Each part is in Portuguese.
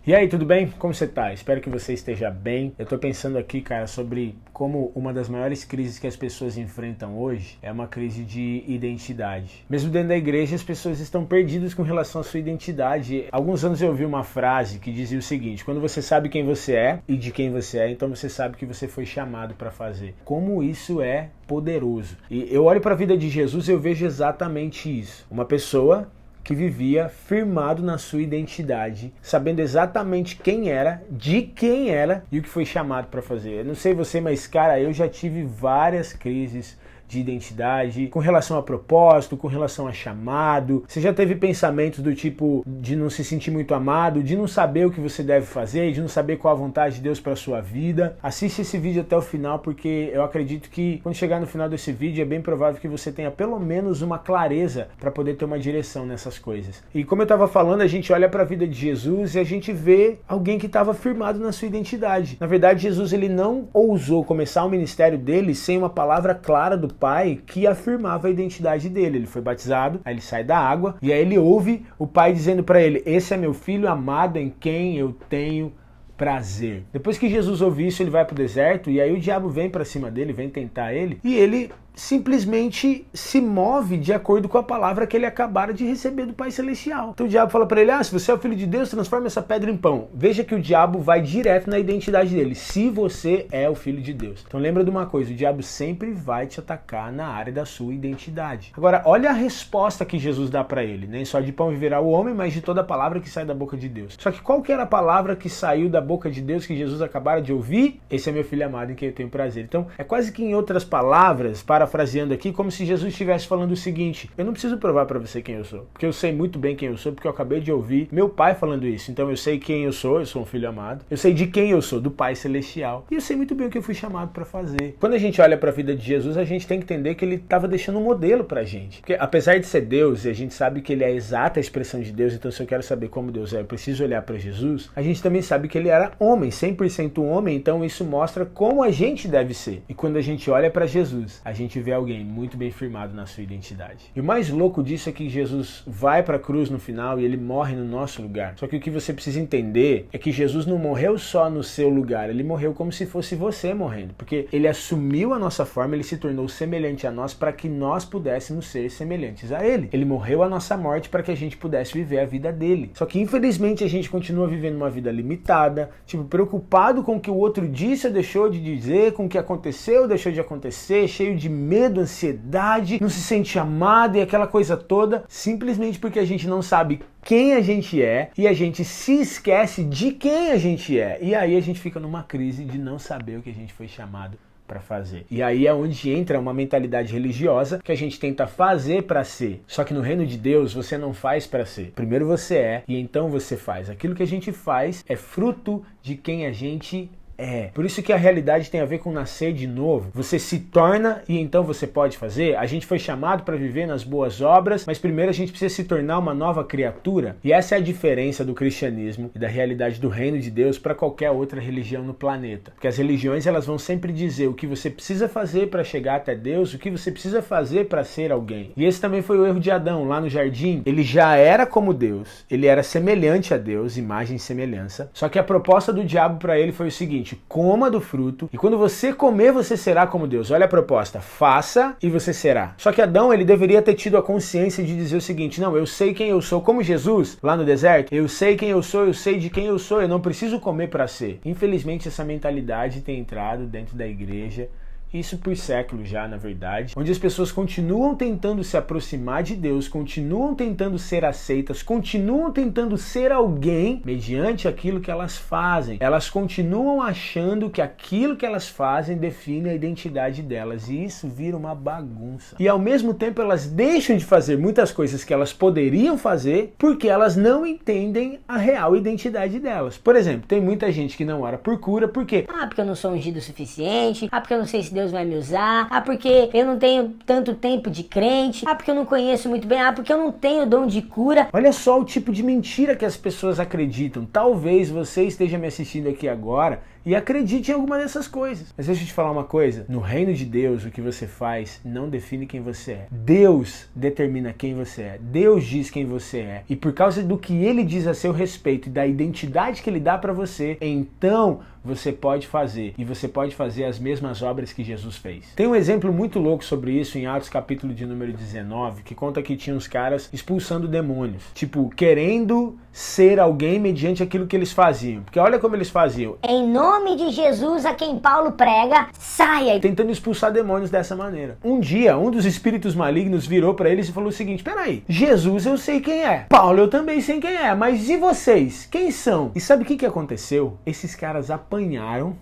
E aí, tudo bem? Como você tá? Espero que você esteja bem. Eu tô pensando aqui, cara, sobre como uma das maiores crises que as pessoas enfrentam hoje é uma crise de identidade. Mesmo dentro da igreja, as pessoas estão perdidas com relação à sua identidade. Há alguns anos eu ouvi uma frase que dizia o seguinte: quando você sabe quem você é e de quem você é, então você sabe o que você foi chamado para fazer. Como isso é poderoso. E eu olho para a vida de Jesus e eu vejo exatamente isso. Uma pessoa que vivia firmado na sua identidade, sabendo exatamente quem era, de quem era e o que foi chamado para fazer. Eu não sei você, mas cara, eu já tive várias crises de identidade, com relação a propósito, com relação a chamado. Você já teve pensamentos do tipo de não se sentir muito amado, de não saber o que você deve fazer, de não saber qual a vontade de Deus para sua vida? Assiste esse vídeo até o final, porque eu acredito que quando chegar no final desse vídeo é bem provável que você tenha pelo menos uma clareza para poder ter uma direção nessas coisas. E como eu estava falando, a gente olha para a vida de Jesus e a gente vê alguém que estava firmado na sua identidade. Na verdade, Jesus ele não ousou começar o ministério dele sem uma palavra clara do Pai que afirmava a identidade dele. Ele foi batizado, aí ele sai da água e aí ele ouve o Pai dizendo para ele: esse é meu filho amado em quem eu tenho prazer. Depois que Jesus ouve isso, ele vai pro deserto e aí o diabo vem para cima dele, vem tentar ele e ele simplesmente se move de acordo com a palavra que ele acabara de receber do Pai Celestial. Então o diabo fala para ele: se você é o filho de Deus, transforma essa pedra em pão. Veja que o diabo vai direto na identidade dele, se você é o filho de Deus. Então lembra de uma coisa, o diabo sempre vai te atacar na área da sua identidade. Agora, olha a resposta que Jesus dá para ele: nem só de pão viverá o homem, mas de toda a palavra que sai da boca de Deus. Só que qual que era a palavra que saiu da boca de Deus que Jesus acabara de ouvir? Esse é meu filho amado em quem eu tenho prazer. Então é quase que em outras palavras, parafraseando aqui, como se Jesus estivesse falando o seguinte: eu não preciso provar para você quem eu sou, porque eu sei muito bem quem eu sou, porque eu acabei de ouvir meu Pai falando isso. Então eu sei quem eu sou um filho amado, eu sei de quem eu sou, do Pai Celestial, e eu sei muito bem o que eu fui chamado para fazer. Quando a gente olha para a vida de Jesus, a gente tem que entender que ele estava deixando um modelo pra gente, porque apesar de ser Deus, e a gente sabe que ele é a exata expressão de Deus, então se eu quero saber como Deus é, eu preciso olhar para Jesus. A gente também sabe que ele era homem, 100% homem, então isso mostra como a gente deve ser. E quando a gente olha para Jesus, a gente vê alguém muito bem firmado na sua identidade. E o mais louco disso é que Jesus vai para a cruz no final e ele morre no nosso lugar. Só que o que você precisa entender é que Jesus não morreu só no seu lugar, ele morreu como se fosse você morrendo, porque ele assumiu a nossa forma, ele se tornou semelhante a nós para que nós pudéssemos ser semelhantes a ele. Ele morreu a nossa morte para que a gente pudesse viver a vida dele. Só que infelizmente a gente continua vivendo uma vida limitada, tipo, preocupado com o que o outro disse ou deixou de dizer, com o que aconteceu ou deixou de acontecer, cheio de medo, ansiedade, não se sente amado e aquela coisa toda, simplesmente porque a gente não sabe quem a gente é e a gente se esquece de quem a gente é. E aí a gente fica numa crise de não saber o que a gente foi chamado para fazer. E aí é onde entra uma mentalidade religiosa que a gente tenta fazer para ser. Só que no reino de Deus você não faz para ser. Primeiro você é e então você faz. Aquilo que a gente faz é fruto de quem a gente é. Por isso que a realidade tem a ver com nascer de novo. Você se torna e então você pode fazer. A gente foi chamado para viver nas boas obras, mas primeiro a gente precisa se tornar uma nova criatura. E essa é a diferença do cristianismo e da realidade do reino de Deus para qualquer outra religião no planeta. Porque as religiões elas vão sempre dizer o que você precisa fazer para chegar até Deus, o que você precisa fazer para ser alguém. E esse também foi o erro de Adão lá no jardim. Ele já era como Deus, ele era semelhante a Deus, imagem e semelhança. Só que a proposta do diabo para ele foi o seguinte: coma do fruto e quando você comer você será como Deus. Olha a proposta: faça e você será. Só que Adão ele deveria ter tido a consciência de dizer o seguinte: não, eu sei quem eu sou, como Jesus lá no deserto, eu sei quem eu sou, eu sei de quem eu sou, eu não preciso comer para ser. Infelizmente essa mentalidade tem entrado dentro da igreja, isso por séculos já, na verdade, onde as pessoas continuam tentando se aproximar de Deus, continuam tentando ser aceitas, continuam tentando ser alguém mediante aquilo que elas fazem. Elas continuam achando que aquilo que elas fazem define a identidade delas, e isso vira uma bagunça. E ao mesmo tempo elas deixam de fazer muitas coisas que elas poderiam fazer porque elas não entendem a real identidade delas. Por exemplo, tem muita gente que não ora por cura, por quê? Porque eu não sou ungido o suficiente, porque eu não sei se Deus Deus vai me usar, porque eu não tenho tanto tempo de crente, porque eu não conheço muito bem, porque eu não tenho dom de cura. Olha só o tipo de mentira que as pessoas acreditam. Talvez você esteja me assistindo aqui agora e acredite em alguma dessas coisas. Mas deixa eu te falar uma coisa. No reino de Deus, o que você faz não define quem você é. Deus determina quem você é. Deus diz quem você é. E por causa do que Ele diz a seu respeito e da identidade que Ele dá para você, então você pode fazer. E você pode fazer as mesmas obras que Jesus fez. Tem um exemplo muito louco sobre isso em Atos capítulo de número 19, que conta que tinha uns caras expulsando demônios. Tipo, querendo ser alguém mediante aquilo que eles faziam. Porque olha como eles faziam. Em nome de Jesus, a quem Paulo prega, saia! Tentando expulsar demônios dessa maneira. Um dia, um dos espíritos malignos virou para eles e falou o seguinte: peraí, Jesus eu sei quem é, Paulo eu também sei quem é, mas e vocês? Quem são? E sabe o que aconteceu? Esses caras apanharam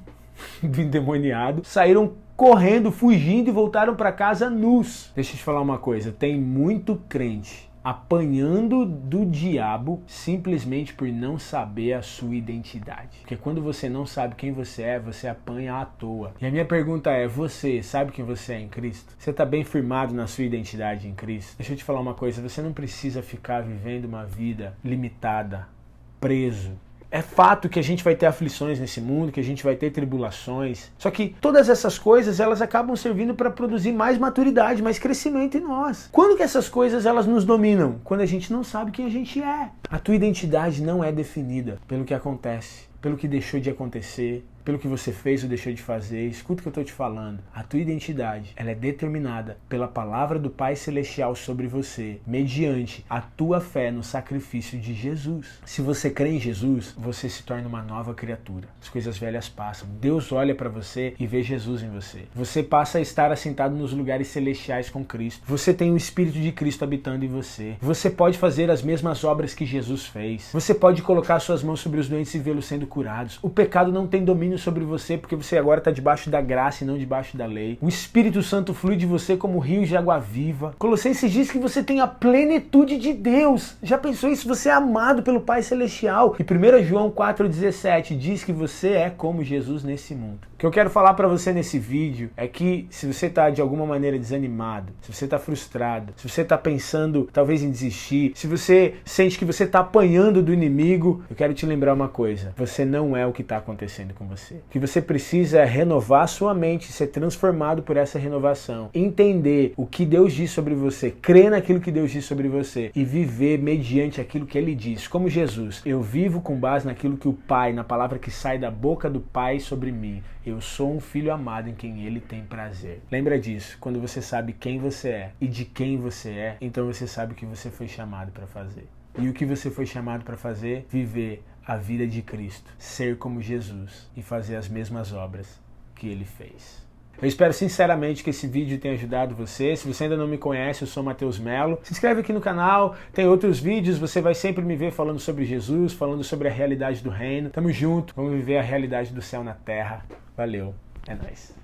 do endemoniado, saíram correndo, fugindo e voltaram para casa nus. Deixa eu te falar uma coisa, tem muito crente apanhando do diabo simplesmente por não saber a sua identidade. Porque quando você não sabe quem você é, você apanha à toa. E a minha pergunta é, você sabe quem você é em Cristo? Você está bem firmado na sua identidade em Cristo? Deixa eu te falar uma coisa, você não precisa ficar vivendo uma vida limitada, preso. É fato que a gente vai ter aflições nesse mundo, que a gente vai ter tribulações. Só que todas essas coisas, elas acabam servindo para produzir mais maturidade, mais crescimento em nós. Quando que essas coisas, elas nos dominam? Quando a gente não sabe quem a gente é. A tua identidade não é definida pelo que acontece, pelo que deixou de acontecer, pelo que você fez ou deixou de fazer. Escuta o que eu estou te falando. A tua identidade, ela é determinada pela palavra do Pai Celestial sobre você, mediante a tua fé no sacrifício de Jesus. Se você crê em Jesus, você se torna uma nova criatura. As coisas velhas passam. Deus olha para você e vê Jesus em você. Você passa a estar assentado nos lugares celestiais com Cristo. Você tem o Espírito de Cristo habitando em você. Você pode fazer as mesmas obras que Jesus fez. Você pode colocar suas mãos sobre os doentes e vê-los sendo curados. O pecado não tem domínio sobre você, porque você agora está debaixo da graça e não debaixo da lei. O Espírito Santo flui de você como rios de água viva. Colossenses diz que você tem a plenitude de Deus. Já pensou isso? Você é amado pelo Pai Celestial. E 1 João 4,17 diz que você é como Jesus nesse mundo. O que eu quero falar para você nesse vídeo é que se você está de alguma maneira desanimado, se você está frustrado, se você está pensando talvez em desistir, se você sente que você está apanhando do inimigo, eu quero te lembrar uma coisa. Você não é o que está acontecendo com você. O que você precisa é renovar sua mente, ser transformado por essa renovação, entender o que Deus diz sobre você, crer naquilo que Deus diz sobre você e viver mediante aquilo que Ele diz. Como Jesus, eu vivo com base naquilo que o Pai, na palavra que sai da boca do Pai sobre mim. Eu sou um filho amado em quem Ele tem prazer. Lembra disso, quando você sabe quem você é e de quem você é, então você sabe o que você foi chamado para fazer. E o que você foi chamado para fazer? Viver a vida de Cristo, ser como Jesus e fazer as mesmas obras que Ele fez. Eu espero sinceramente que esse vídeo tenha ajudado você. Se você ainda não me conhece, eu sou Matheus Melo. Se inscreve aqui no canal, tem outros vídeos, você vai sempre me ver falando sobre Jesus, falando sobre a realidade do reino. Tamo junto, vamos viver a realidade do céu na terra. Valeu, é nóis.